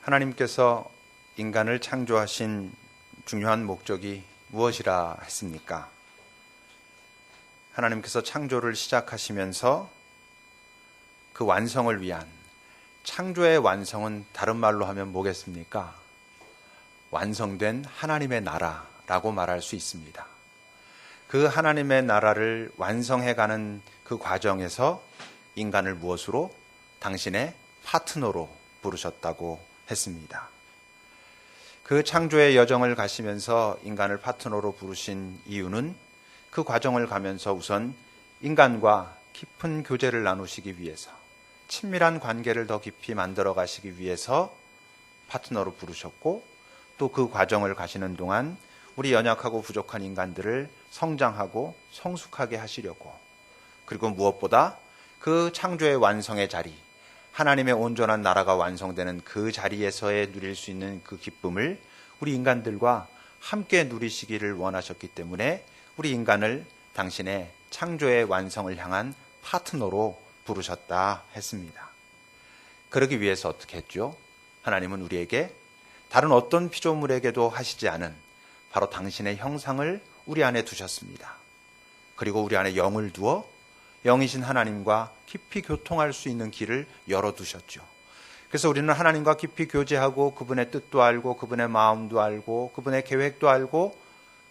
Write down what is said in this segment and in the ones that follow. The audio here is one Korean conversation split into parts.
하나님께서 인간을 창조하신 중요한 목적이 무엇이라 했습니까? 하나님께서 창조를 시작하시면서 그 완성을 위한 창조의 완성은 다른 말로 하면 뭐겠습니까? 완성된 하나님의 나라라고 말할 수 있습니다. 그 하나님의 나라를 완성해가는 그 과정에서 인간을 무엇으로? 당신의 파트너로 부르셨다고 했습니다. 그 창조의 여정을 가시면서 인간을 파트너로 부르신 이유는 그 과정을 가면서 우선 인간과 깊은 교제를 나누시기 위해서, 친밀한 관계를 더 깊이 만들어 가시기 위해서 파트너로 부르셨고, 또 그 과정을 가시는 동안 우리 연약하고 부족한 인간들을 성장하고 성숙하게 하시려고, 그리고 무엇보다 그 창조의 완성의 자리, 하나님의 온전한 나라가 완성되는 그 자리에서의 누릴 수 있는 그 기쁨을 우리 인간들과 함께 누리시기를 원하셨기 때문에 우리 인간을 당신의 창조의 완성을 향한 파트너로 부르셨다 했습니다. 그러기 위해서 어떻게 했죠? 하나님은 우리에게 다른 어떤 피조물에게도 하시지 않은 바로 당신의 형상을 우리 안에 두셨습니다. 그리고 우리 안에 영을 두어 영이신 하나님과 깊이 교통할 수 있는 길을 열어두셨죠. 그래서 우리는 하나님과 깊이 교제하고 그분의 뜻도 알고 그분의 마음도 알고 그분의 계획도 알고,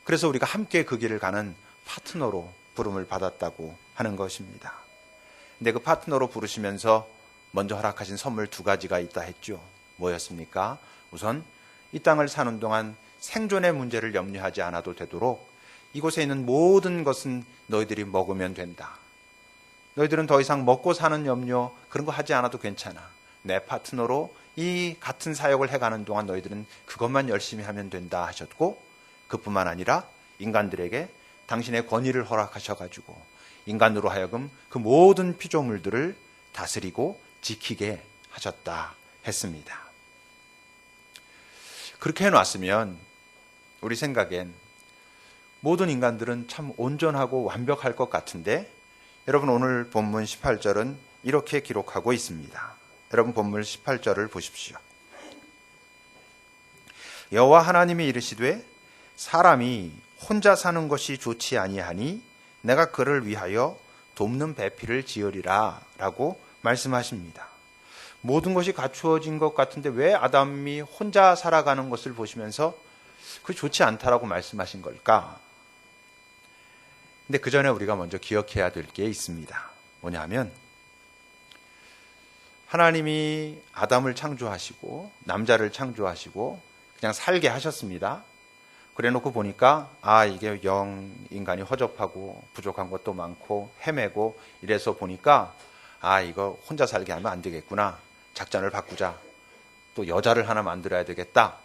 그래서 우리가 함께 그 길을 가는 파트너로 부름을 받았다고 하는 것입니다. 근데 그 파트너로 부르시면서 먼저 허락하신 선물 2가지가 있다 했죠. 뭐였습니까? 우선 이 땅을 사는 동안 생존의 문제를 염려하지 않아도 되도록 이곳에 있는 모든 것은 너희들이 먹으면 된다. 너희들은 더 이상 먹고 사는 염려 그런 거 하지 않아도 괜찮아. 내 파트너로 이 같은 사역을 해가는 동안 너희들은 그것만 열심히 하면 된다 하셨고, 그뿐만 아니라 인간들에게 당신의 권위를 허락하셔가지고 인간으로 하여금 그 모든 피조물들을 다스리고 지키게 하셨다 했습니다. 그렇게 해놨으면 우리 생각엔 모든 인간들은 참 온전하고 완벽할 것 같은데, 여러분 오늘 본문 18절은 이렇게 기록하고 있습니다. 여러분 본문 18절을 보십시오. 여호와 하나님이 이르시되 사람이 혼자 사는 것이 좋지 아니하니 내가 그를 위하여 돕는 배필을 지으리라 라고 말씀하십니다. 모든 것이 갖추어진 것 같은데 왜 아담이 혼자 살아가는 것을 보시면서 그게 좋지 않다라고 말씀하신 걸까? 근데 그 전에 우리가 먼저 기억해야 될 게 있습니다. 뭐냐면 하나님이 아담을 창조하시고 남자를 창조하시고 그냥 살게 하셨습니다. 그래 놓고 보니까 이게 인간이 허접하고 부족한 것도 많고 헤매고 이래서 보니까 이거 혼자 살게 하면 안 되겠구나. 작전을 바꾸자. 또 여자를 하나 만들어야 되겠다.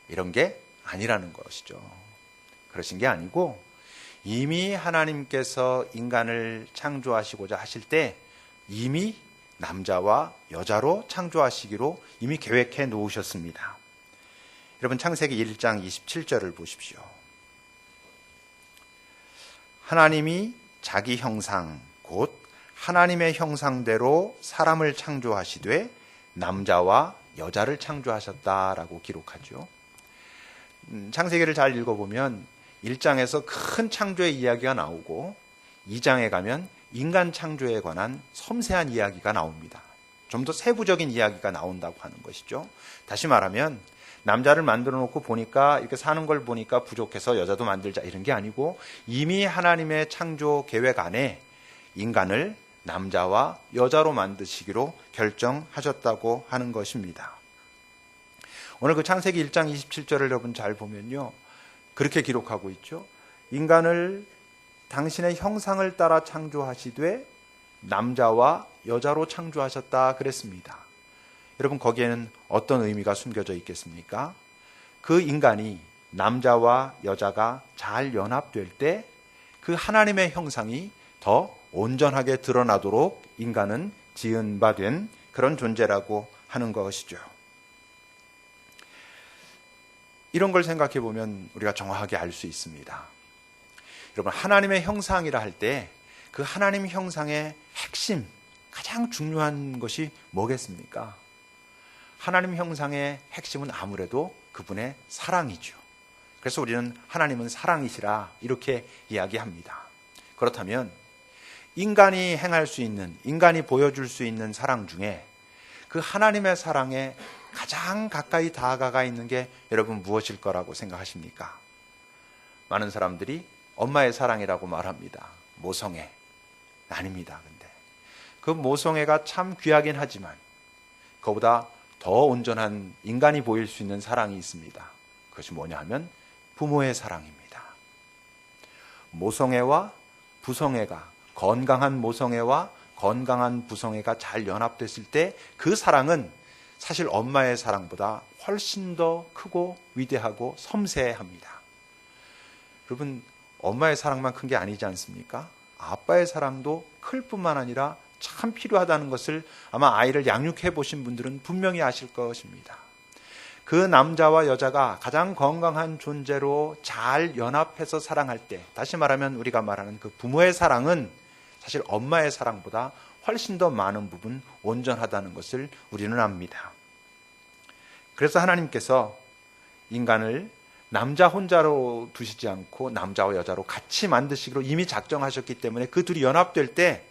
이런 게 아니라는 것이죠. 그러신 게 아니고 이미 하나님께서 인간을 창조하시고자 하실 때 이미 남자와 여자로 창조하시기로 이미 계획해 놓으셨습니다. 여러분 창세기 1장 27절을 보십시오. 하나님이 자기 형상 곧 하나님의 형상대로 사람을 창조하시되 남자와 여자를 창조하셨다라고 기록하죠. 창세기를 잘 읽어보면 1장에서 큰 창조의 이야기가 나오고 2장에 가면 인간 창조에 관한 섬세한 이야기가 나옵니다. 좀 더 세부적인 이야기가 나온다고 하는 것이죠. 다시 말하면 남자를 만들어 놓고 보니까 이렇게 사는 걸 보니까 부족해서 여자도 만들자 이런 게 아니고 이미 하나님의 창조 계획 안에 인간을 남자와 여자로 만드시기로 결정하셨다고 하는 것입니다. 오늘 그 창세기 1장 27절을 여러분 잘 보면요. 그렇게 기록하고 있죠. 인간을 당신의 형상을 따라 창조하시되 남자와 여자로 창조하셨다 그랬습니다. 여러분 거기에는 어떤 의미가 숨겨져 있겠습니까? 그 인간이 남자와 여자가 잘 연합될 때 그 하나님의 형상이 더 온전하게 드러나도록 인간은 지은 바 된 그런 존재라고 하는 것이죠. 이런 걸 생각해 보면 우리가 정확하게 알 수 있습니다. 여러분 하나님의 형상이라 할 때 그 하나님 형상의 핵심, 가장 중요한 것이 뭐겠습니까? 하나님 형상의 핵심은 아무래도 그분의 사랑이죠. 그래서 우리는 하나님은 사랑이시라 이렇게 이야기합니다. 그렇다면 인간이 행할 수 있는, 인간이 보여줄 수 있는 사랑 중에 그 하나님의 사랑에 가장 가까이 다가가 있는 게 여러분 무엇일 거라고 생각하십니까? 많은 사람들이 엄마의 사랑이라고 말합니다. 모성애. 아닙니다. 근데 그 모성애가 참 귀하긴 하지만 그보다 더 온전한 인간이 보일 수 있는 사랑이 있습니다. 그것이 뭐냐 하면 부모의 사랑입니다. 모성애와 부성애가, 건강한 모성애와 건강한 부성애가 잘 연합됐을 때 그 사랑은 사실 엄마의 사랑보다 훨씬 더 크고 위대하고 섬세합니다. 여러분, 엄마의 사랑만 큰 게 아니지 않습니까? 아빠의 사랑도 클 뿐만 아니라 참 필요하다는 것을 아마 아이를 양육해 보신 분들은 분명히 아실 것입니다. 그 남자와 여자가 가장 건강한 존재로 잘 연합해서 사랑할 때, 다시 말하면 우리가 말하는 그 부모의 사랑은 사실 엄마의 사랑보다 훨씬 더 많은 부분 온전하다는 것을 우리는 압니다. 그래서 하나님께서 인간을 남자 혼자로 두시지 않고 남자와 여자로 같이 만드시기로 이미 작정하셨기 때문에 그 둘이 연합될 때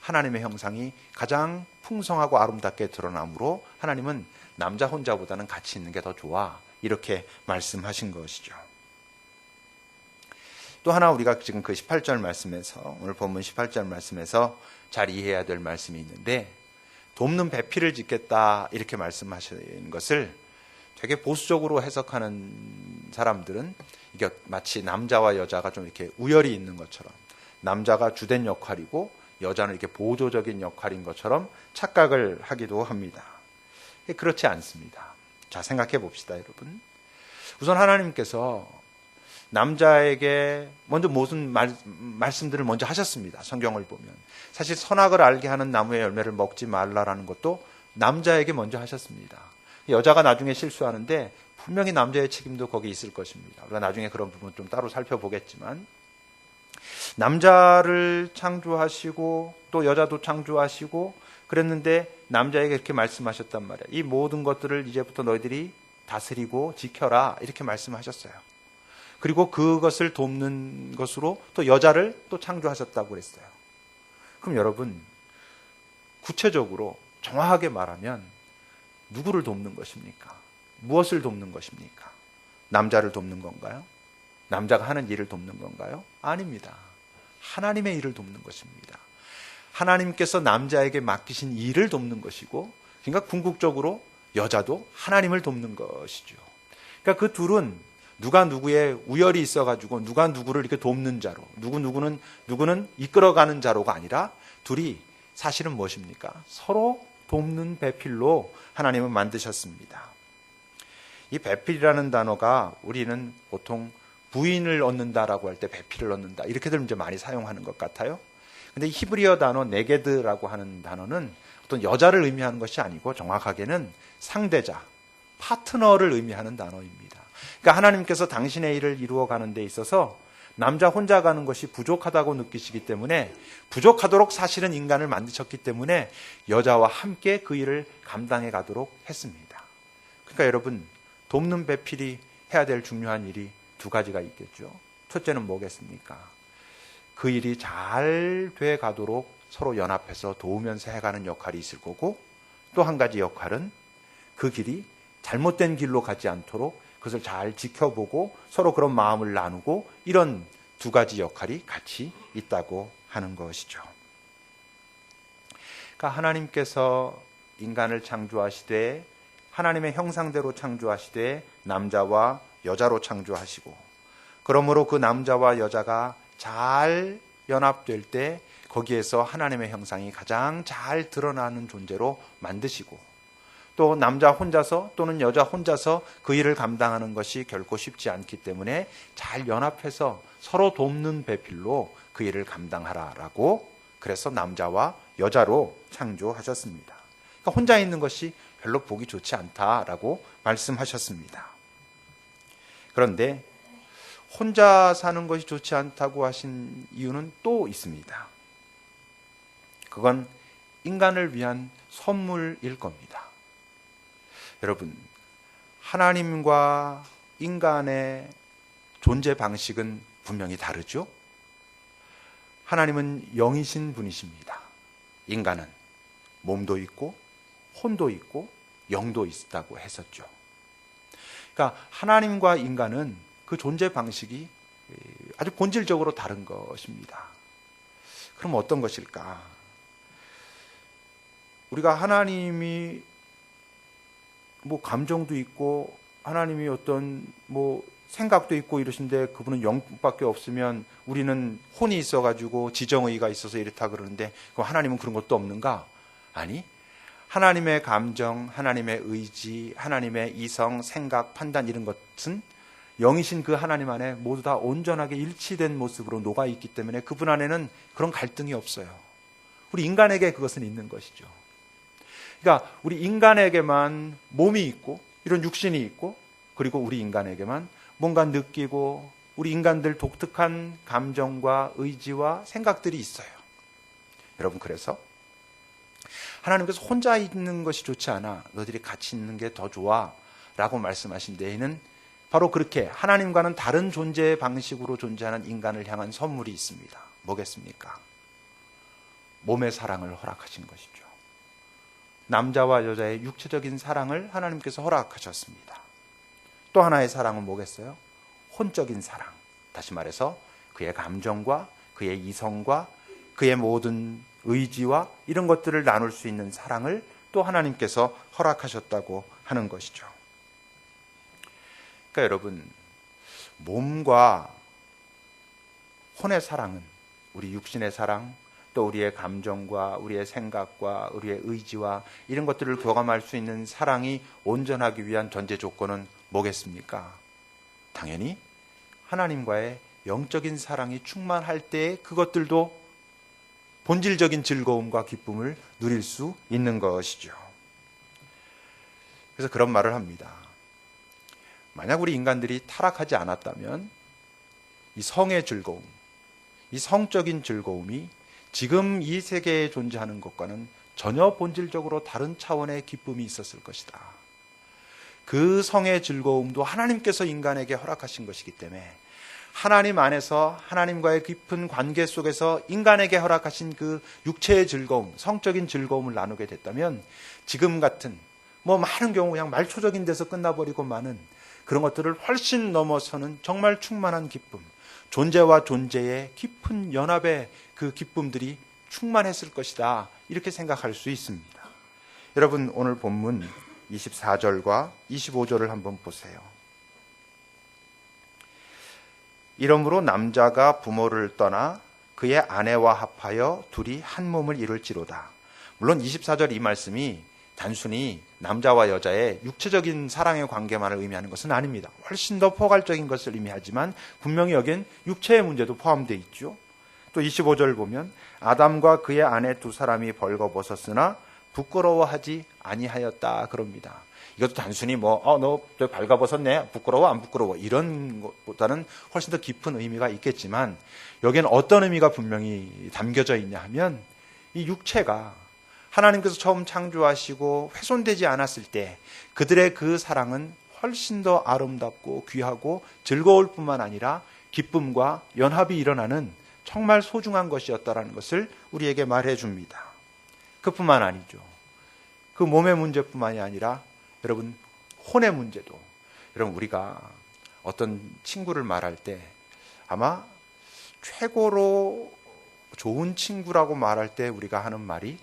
하나님의 형상이 가장 풍성하고 아름답게 드러나므로 하나님은 남자 혼자보다는 같이 있는 게 더 좋아, 이렇게 말씀하신 것이죠. 또 하나 우리가 지금 그 18절 말씀에서, 오늘 본문 18절 말씀에서 잘 이해해야 될 말씀이 있는데, 돕는 배필을 짓겠다 이렇게 말씀하시는 것을 되게 보수적으로 해석하는 사람들은 이게 마치 남자와 여자가 좀 이렇게 우열이 있는 것처럼, 남자가 주된 역할이고 여자는 이렇게 보조적인 역할인 것처럼 착각을 하기도 합니다. 그렇지 않습니다. 자, 생각해 봅시다, 여러분. 우선 하나님께서 남자에게 먼저 무슨 말씀들을 먼저 하셨습니다. 성경을 보면 사실 선악을 알게 하는 나무의 열매를 먹지 말라라는 것도 남자에게 먼저 하셨습니다. 여자가 나중에 실수하는데 분명히 남자의 책임도 거기 있을 것입니다. 우리가 나중에 그런 부분 좀 따로 살펴보겠지만, 남자를 창조하시고 또 여자도 창조하시고 그랬는데 남자에게 이렇게 말씀하셨단 말이에요. 이 모든 것들을 이제부터 너희들이 다스리고 지켜라, 이렇게 말씀하셨어요. 그리고 그것을 돕는 것으로 또 여자를 또 창조하셨다고 그랬어요. 그럼 여러분, 구체적으로 정확하게 말하면 누구를 돕는 것입니까? 무엇을 돕는 것입니까? 남자를 돕는 건가요? 남자가 하는 일을 돕는 건가요? 아닙니다. 하나님의 일을 돕는 것입니다. 하나님께서 남자에게 맡기신 일을 돕는 것이고, 그러니까 궁극적으로 여자도 하나님을 돕는 것이죠. 그러니까 그 둘은 누가 누구의 우열이 있어가지고 누가 누구를 이렇게 돕는 자로, 누구는 이끌어가는 자로가 아니라 둘이 사실은 무엇입니까? 서로 돕는 배필로 하나님은 만드셨습니다. 이 배필이라는 단어가 우리는 보통 부인을 얻는다라고 할 때 배필을 얻는다, 이렇게들 이제 많이 사용하는 것 같아요. 근데 히브리어 단어 네게드라고 하는 단어는 어떤 여자를 의미하는 것이 아니고 정확하게는 상대자, 파트너를 의미하는 단어입니다. 그러니까 하나님께서 당신의 일을 이루어가는 데 있어서 남자 혼자 가는 것이 부족하다고 느끼시기 때문에, 부족하도록 사실은 인간을 만드셨기 때문에 여자와 함께 그 일을 감당해 가도록 했습니다. 그러니까 여러분, 돕는 배필이 해야 될 중요한 일이 두 가지가 있겠죠. 첫째는 뭐겠습니까? 그 일이 잘 돼 가도록 서로 연합해서 도우면서 해가는 역할이 있을 거고, 또 한 가지 역할은 그 길이 잘못된 길로 가지 않도록 그것을 잘 지켜보고 서로 그런 마음을 나누고, 이런 두 가지 역할이 같이 있다고 하는 것이죠. 그러니까 하나님께서 인간을 창조하시되 하나님의 형상대로 창조하시되 남자와 여자로 창조하시고, 그러므로 그 남자와 여자가 잘 연합될 때 거기에서 하나님의 형상이 가장 잘 드러나는 존재로 만드시고, 또 남자 혼자서 또는 여자 혼자서 그 일을 감당하는 것이 결코 쉽지 않기 때문에 잘 연합해서 서로 돕는 배필로 그 일을 감당하라라고, 그래서 남자와 여자로 창조하셨습니다. 그러니까 혼자 있는 것이 별로 보기 좋지 않다라고 말씀하셨습니다. 그런데 혼자 사는 것이 좋지 않다고 하신 이유는 또 있습니다. 그건 인간을 위한 선물일 겁니다. 여러분, 하나님과 인간의 존재 방식은 분명히 다르죠? 하나님은 영이신 분이십니다. 인간은 몸도 있고 혼도 있고 영도 있다고 했었죠. 그러니까 하나님과 인간은 그 존재 방식이 아주 본질적으로 다른 것입니다. 그럼 어떤 것일까? 우리가 하나님이 뭐 감정도 있고 하나님이 어떤 뭐 생각도 있고 이러신데 그분은 영밖에 없으면 우리는 혼이 있어가지고 지정의가 있어서 이렇다 그러는데 그럼 하나님은 그런 것도 없는가? 아니, 하나님의 감정, 하나님의 의지, 하나님의 이성, 생각, 판단 이런 것은 영이신 그 하나님 안에 모두 다 온전하게 일치된 모습으로 녹아있기 때문에 그분 안에는 그런 갈등이 없어요. 우리 인간에게 그것은 있는 것이죠. 그러니까 우리 인간에게만 몸이 있고 이런 육신이 있고 그리고 우리 인간에게만 뭔가 느끼고 우리 인간들 독특한 감정과 의지와 생각들이 있어요. 여러분, 그래서 하나님께서 혼자 있는 것이 좋지 않아, 너희들이 같이 있는 게 더 좋아 라고 말씀하신 데에는 바로 그렇게 하나님과는 다른 존재 방식으로 존재하는 인간을 향한 선물이 있습니다. 뭐겠습니까? 몸의 사랑을 허락하신 것이죠. 남자와 여자의 육체적인 사랑을 하나님께서 허락하셨습니다. 또 하나의 사랑은 뭐겠어요? 혼적인 사랑. 다시 말해서 그의 감정과 그의 이성과 그의 모든 의지와 이런 것들을 나눌 수 있는 사랑을 또 하나님께서 허락하셨다고 하는 것이죠. 그러니까 여러분, 몸과 혼의 사랑은 우리 육신의 사랑, 또 우리의 감정과 우리의 생각과 우리의 의지와 이런 것들을 교감할 수 있는 사랑이 온전하기 위한 전제 조건은 뭐겠습니까? 당연히 하나님과의 영적인 사랑이 충만할 때 그것들도 본질적인 즐거움과 기쁨을 누릴 수 있는 것이죠. 그래서 그런 말을 합니다. 만약 우리 인간들이 타락하지 않았다면 이 성의 즐거움, 이 성적인 즐거움이 지금 이 세계에 존재하는 것과는 전혀 본질적으로 다른 차원의 기쁨이 있었을 것이다. 그 성의 즐거움도 하나님께서 인간에게 허락하신 것이기 때문에 하나님 안에서 하나님과의 깊은 관계 속에서 인간에게 허락하신 그 육체의 즐거움, 성적인 즐거움을 나누게 됐다면 지금 같은 뭐 많은 경우 그냥 말초적인 데서 끝나버리고 마는 그런 것들을 훨씬 넘어서는 정말 충만한 기쁨, 존재와 존재의 깊은 연합의 그 기쁨들이 충만했을 것이다, 이렇게 생각할 수 있습니다. 여러분, 오늘 본문 24절과 25절을 한번 보세요. 이러므로 남자가 부모를 떠나 그의 아내와 합하여 둘이 한 몸을 이룰지로다. 물론 24절 이 말씀이 단순히 남자와 여자의 육체적인 사랑의 관계만을 의미하는 것은 아닙니다. 훨씬 더 포괄적인 것을 의미하지만 분명히 여긴 육체의 문제도 포함되어 있죠. 또 25절 보면 아담과 그의 아내 두 사람이 벌거벗었으나 부끄러워하지 아니하였다 그럽니다. 이것도 단순히 너 발가벗었네, 부끄러워 안 부끄러워, 이런 것보다는 훨씬 더 깊은 의미가 있겠지만 여기에는 어떤 의미가 분명히 담겨져 있냐 하면 이 육체가 하나님께서 처음 창조하시고 훼손되지 않았을 때 그들의 그 사랑은 훨씬 더 아름답고 귀하고 즐거울 뿐만 아니라 기쁨과 연합이 일어나는 정말 소중한 것이었다라는 것을 우리에게 말해줍니다. 그뿐만 아니죠. 그 몸의 문제뿐만이 아니라 여러분, 혼의 문제도, 여러분, 우리가 어떤 친구를 말할 때 아마 최고로 좋은 친구라고 말할 때 우리가 하는 말이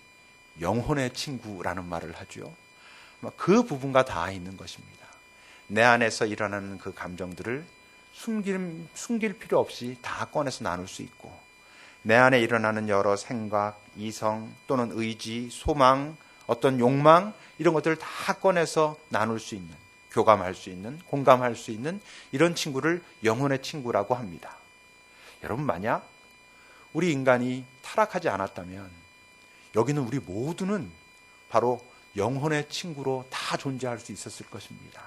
영혼의 친구라는 말을 하죠. 아마 그 부분과 다 있는 것입니다. 내 안에서 일어나는 그 감정들을 숨길 필요 없이 다 꺼내서 나눌 수 있고, 내 안에 일어나는 여러 생각, 이성 또는 의지, 소망, 어떤 욕망, 이런 것들을 다 꺼내서 나눌 수 있는, 교감할 수 있는, 공감할 수 있는 이런 친구를 영혼의 친구라고 합니다. 여러분, 만약 우리 인간이 타락하지 않았다면 여기는 우리 모두는 바로 영혼의 친구로 다 존재할 수 있었을 것입니다.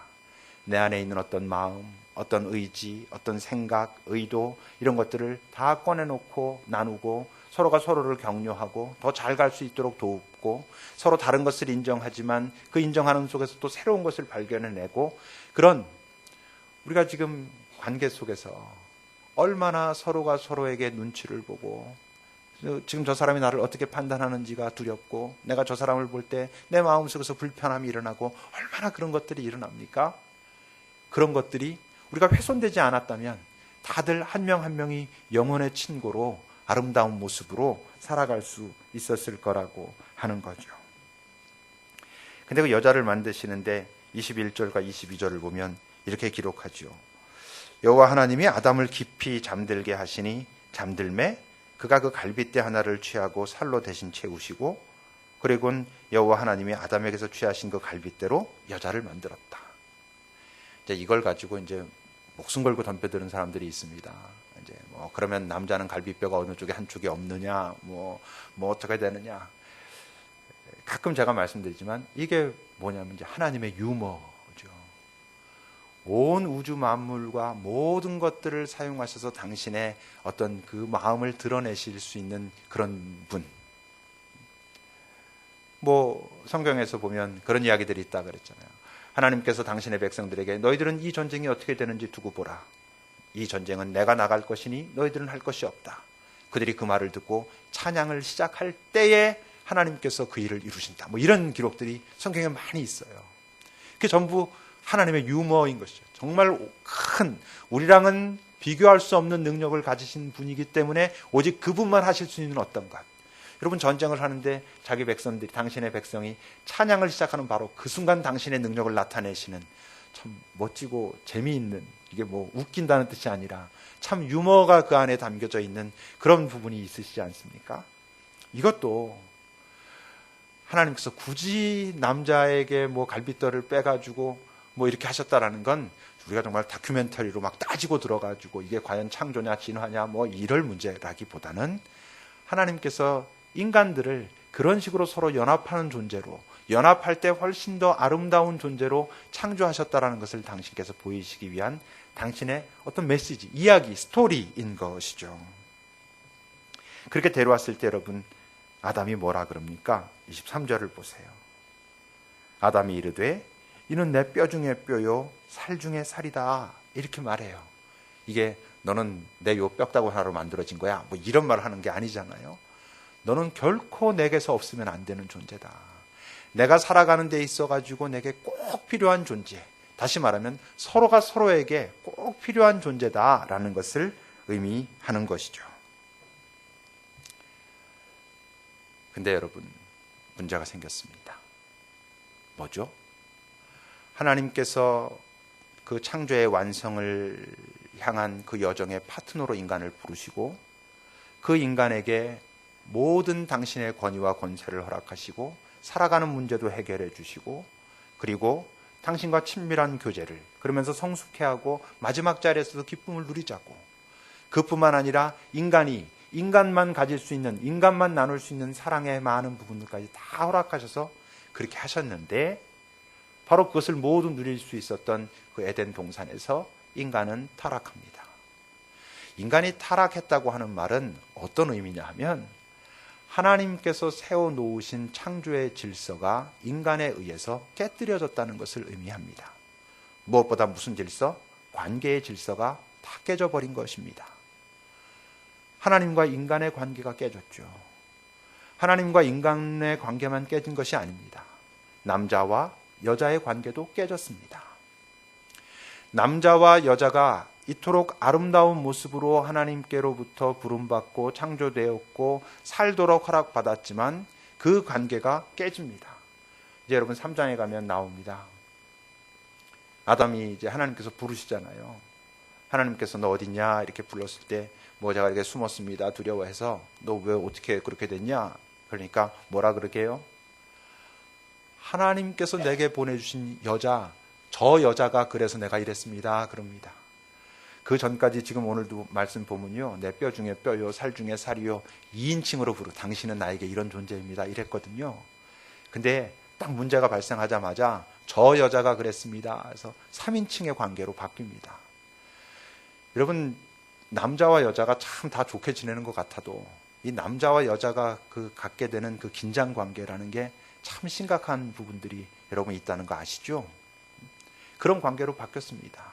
내 안에 있는 어떤 마음, 어떤 의지, 어떤 생각, 의도, 이런 것들을 다 꺼내놓고 나누고 서로가 서로를 격려하고 더 잘 갈 수 있도록 돕고 서로 다른 것을 인정하지만 그 인정하는 속에서 또 새로운 것을 발견해내고 그런 우리가 지금 관계 속에서 얼마나 서로가 서로에게 눈치를 보고 지금 저 사람이 나를 어떻게 판단하는지가 두렵고 내가 저 사람을 볼 때 내 마음속에서 불편함이 일어나고 얼마나 그런 것들이 일어납니까? 그런 것들이 우리가 훼손되지 않았다면 다들 한 명 한 명이 영혼의 친구로 아름다운 모습으로 살아갈 수 있었을 거라고 하는 거죠. 근데 그 여자를 만드시는데 21절과 22절을 보면 이렇게 기록하죠. 여호와 하나님이 아담을 깊이 잠들게 하시니 잠들매 그가 그 갈빗대 하나를 취하고 살로 대신 채우시고 그리고는 여호와 하나님이 아담에게서 취하신 그 갈빗대로 여자를 만들었다. 이제 이걸 가지고 이제 목숨 걸고 덤벼드는 사람들이 있습니다. 이제 그러면 남자는 갈비뼈가 어느 쪽에 한쪽이 없느냐, 뭐 어떻게 되느냐. 가끔 제가 말씀드리지만 이게 뭐냐면 이제 하나님의 유머죠. 온 우주 만물과 모든 것들을 사용하셔서 당신의 어떤 그 마음을 드러내실 수 있는 그런 분. 성경에서 보면 그런 이야기들이 있다 그랬잖아요. 하나님께서 당신의 백성들에게 너희들은 이 전쟁이 어떻게 되는지 두고 보라. 이 전쟁은 내가 나갈 것이니 너희들은 할 것이 없다. 그들이 그 말을 듣고 찬양을 시작할 때에 하나님께서 그 일을 이루신다. 이런 기록들이 성경에 많이 있어요. 그게 전부 하나님의 유머인 것이죠. 정말 큰 우리랑은 비교할 수 없는 능력을 가지신 분이기 때문에 오직 그분만 하실 수 있는 어떤 것. 여러분 전쟁을 하는데 자기 백성들이 당신의 백성이 찬양을 시작하는 바로 그 순간 당신의 능력을 나타내시는 참 멋지고 재미있는 이게 웃긴다는 뜻이 아니라 참 유머가 그 안에 담겨져 있는 그런 부분이 있으시지 않습니까? 이것도 하나님께서 굳이 남자에게 갈빗뼈를 빼가지고 이렇게 하셨다라는 건 우리가 정말 다큐멘터리로 막 따지고 들어가지고 이게 과연 창조냐 진화냐 이럴 문제라기보다는 하나님께서 인간들을 그런 식으로 서로 연합하는 존재로 연합할 때 훨씬 더 아름다운 존재로 창조하셨다라는 것을 당신께서 보이시기 위한 당신의 어떤 메시지, 이야기, 스토리인 것이죠. 그렇게 데려왔을 때 여러분 아담이 뭐라 그럽니까? 23절을 보세요. 아담이 이르되 이는 내 뼈 중에 뼈요 살 중에 살이다 이렇게 말해요. 이게 너는 내 요 뼈다구 하나로 만들어진 거야 이런 말을 하는 게 아니잖아요. 너는 결코 내게서 없으면 안 되는 존재다. 내가 살아가는 데 있어가지고 내게 꼭 필요한 존재. 다시 말하면 서로가 서로에게 꼭 필요한 존재다라는 것을 의미하는 것이죠. 근데 여러분 문제가 생겼습니다. 뭐죠? 하나님께서 그 창조의 완성을 향한 그 여정의 파트너로 인간을 부르시고 그 인간에게 모든 당신의 권위와 권세를 허락하시고 살아가는 문제도 해결해 주시고 그리고 당신과 친밀한 교제를 그러면서 성숙해하고 마지막 자리에서도 기쁨을 누리자고 그뿐만 아니라 인간만 가질 수 있는 인간만 나눌 수 있는 사랑의 많은 부분들까지 다 허락하셔서 그렇게 하셨는데 바로 그것을 모두 누릴 수 있었던 그 에덴 동산에서 인간은 타락합니다. 인간이 타락했다고 하는 말은 어떤 의미냐 하면 하나님께서 세워놓으신 창조의 질서가 인간에 의해서 깨뜨려졌다는 것을 의미합니다. 무엇보다 무슨 질서? 관계의 질서가 다 깨져버린 것입니다. 하나님과 인간의 관계가 깨졌죠. 하나님과 인간의 관계만 깨진 것이 아닙니다. 남자와 여자의 관계도 깨졌습니다. 남자와 여자가 이토록 아름다운 모습으로 하나님께로부터 부름받고 창조되었고 살도록 허락받았지만 그 관계가 깨집니다. 이제 여러분 3장에 가면 나옵니다. 아담이 이제 하나님께서 부르시잖아요. 하나님께서 너 어딨냐 이렇게 불렀을 때 제가 이렇게 숨었습니다. 두려워해서 너 왜 어떻게 그렇게 됐냐? 그러니까 뭐라 그러게요? 하나님께서 내게 보내주신 여자, 저 여자가 그래서 내가 이랬습니다. 그럽니다. 그 전까지 지금 오늘도 말씀 보면요. 내 뼈 중에 뼈요, 살 중에 살이요. 2인칭으로 부르 당신은 나에게 이런 존재입니다. 이랬거든요. 근데 딱 문제가 발생하자마자 저 여자가 그랬습니다. 그래서 3인칭의 관계로 바뀝니다. 여러분 남자와 여자가 참 다 좋게 지내는 것 같아도 이 남자와 여자가 갖게 되는 그 긴장 관계라는 게 참 심각한 부분들이 여러분 있다는 거 아시죠? 그런 관계로 바뀌었습니다.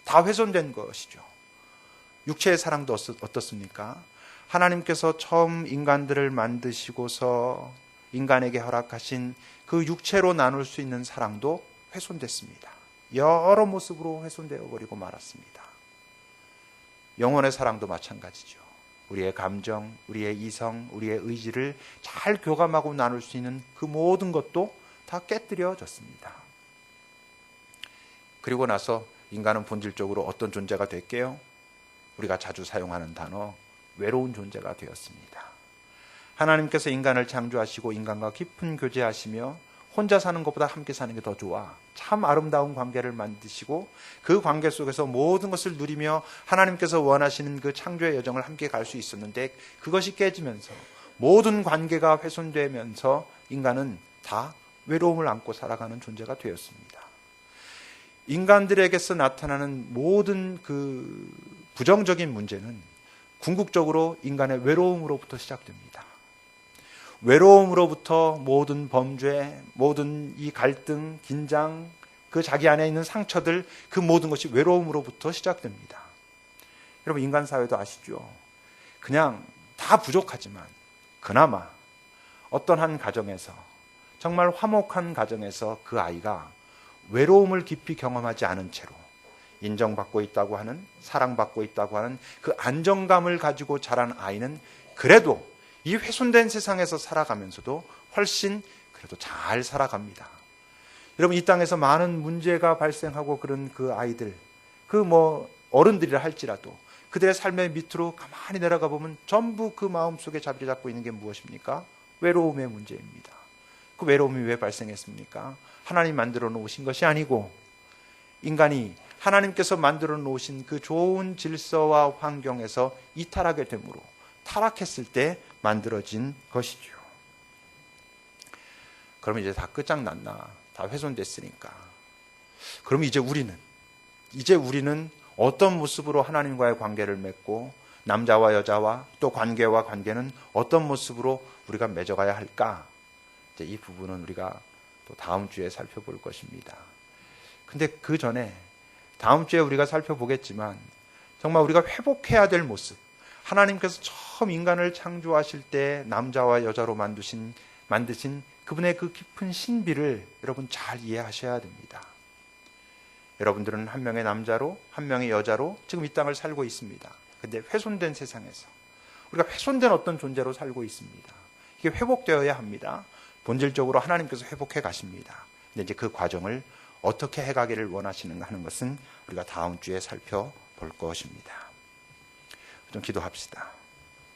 다 훼손된 것이죠. 육체의 사랑도 어떻습니까? 하나님께서 처음 인간들을 만드시고서 인간에게 허락하신 그 육체로 나눌 수 있는 사랑도 훼손됐습니다. 여러 모습으로 훼손되어 버리고 말았습니다. 영혼의 사랑도 마찬가지죠. 우리의 감정, 우리의 이성, 우리의 의지를 잘 교감하고 나눌 수 있는 그 모든 것도 다 깨뜨려졌습니다. 그리고 나서 인간은 본질적으로 어떤 존재가 됐게요? 우리가 자주 사용하는 단어, 외로운 존재가 되었습니다. 하나님께서 인간을 창조하시고 인간과 깊은 교제하시며 혼자 사는 것보다 함께 사는 게 더 좋아. 참 아름다운 관계를 만드시고 그 관계 속에서 모든 것을 누리며 하나님께서 원하시는 그 창조의 여정을 함께 갈 수 있었는데 그것이 깨지면서 모든 관계가 훼손되면서 인간은 다 외로움을 안고 살아가는 존재가 되었습니다. 인간들에게서 나타나는 모든 그 부정적인 문제는 궁극적으로 인간의 외로움으로부터 시작됩니다. 외로움으로부터 모든 범죄, 모든 이 갈등, 긴장, 그 자기 안에 있는 상처들, 그 모든 것이 외로움으로부터 시작됩니다. 여러분, 인간 사회도 아시죠? 그냥 다 부족하지만 그나마 어떤 한 가정에서, 정말 화목한 가정에서 그 아이가 외로움을 깊이 경험하지 않은 채로 인정받고 있다고 하는, 사랑받고 있다고 하는 그 안정감을 가지고 자란 아이는 그래도 이 훼손된 세상에서 살아가면서도 훨씬 그래도 잘 살아갑니다. 여러분, 이 땅에서 많은 문제가 발생하고 그런 그 아이들, 어른들이라 할지라도 그들의 삶의 밑으로 가만히 내려가 보면 전부 그 마음속에 자리 잡고 있는 게 무엇입니까? 외로움의 문제입니다. 그 외로움이 왜 발생했습니까? 하나님 만들어 놓으신 것이 아니고 인간이 하나님께서 만들어 놓으신 그 좋은 질서와 환경에서 이탈하게 되므로 타락했을 때 만들어진 것이죠. 그러면 이제 다 끝장났나? 다 훼손됐으니까. 그럼 이제 우리는 어떤 모습으로 하나님과의 관계를 맺고 남자와 여자와 또 관계와 관계는 어떤 모습으로 우리가 맺어가야 할까? 이제 이 부분은 우리가 또 다음 주에 살펴볼 것입니다. 근데 그 전에 다음 주에 우리가 살펴보겠지만 정말 우리가 회복해야 될 모습, 하나님께서 처음 인간을 창조하실 때 남자와 여자로 만드신 그분의 그 깊은 신비를 여러분 잘 이해하셔야 됩니다. 여러분들은 한 명의 남자로 한 명의 여자로 지금 이 땅을 살고 있습니다. 근데 훼손된 세상에서 우리가 훼손된 어떤 존재로 살고 있습니다. 이게 회복되어야 합니다. 본질적으로 하나님께서 회복해 가십니다. 근데 이제 그 과정을 어떻게 해가기를 원하시는가 하는 것은 우리가 다음 주에 살펴볼 것입니다. 좀 기도합시다.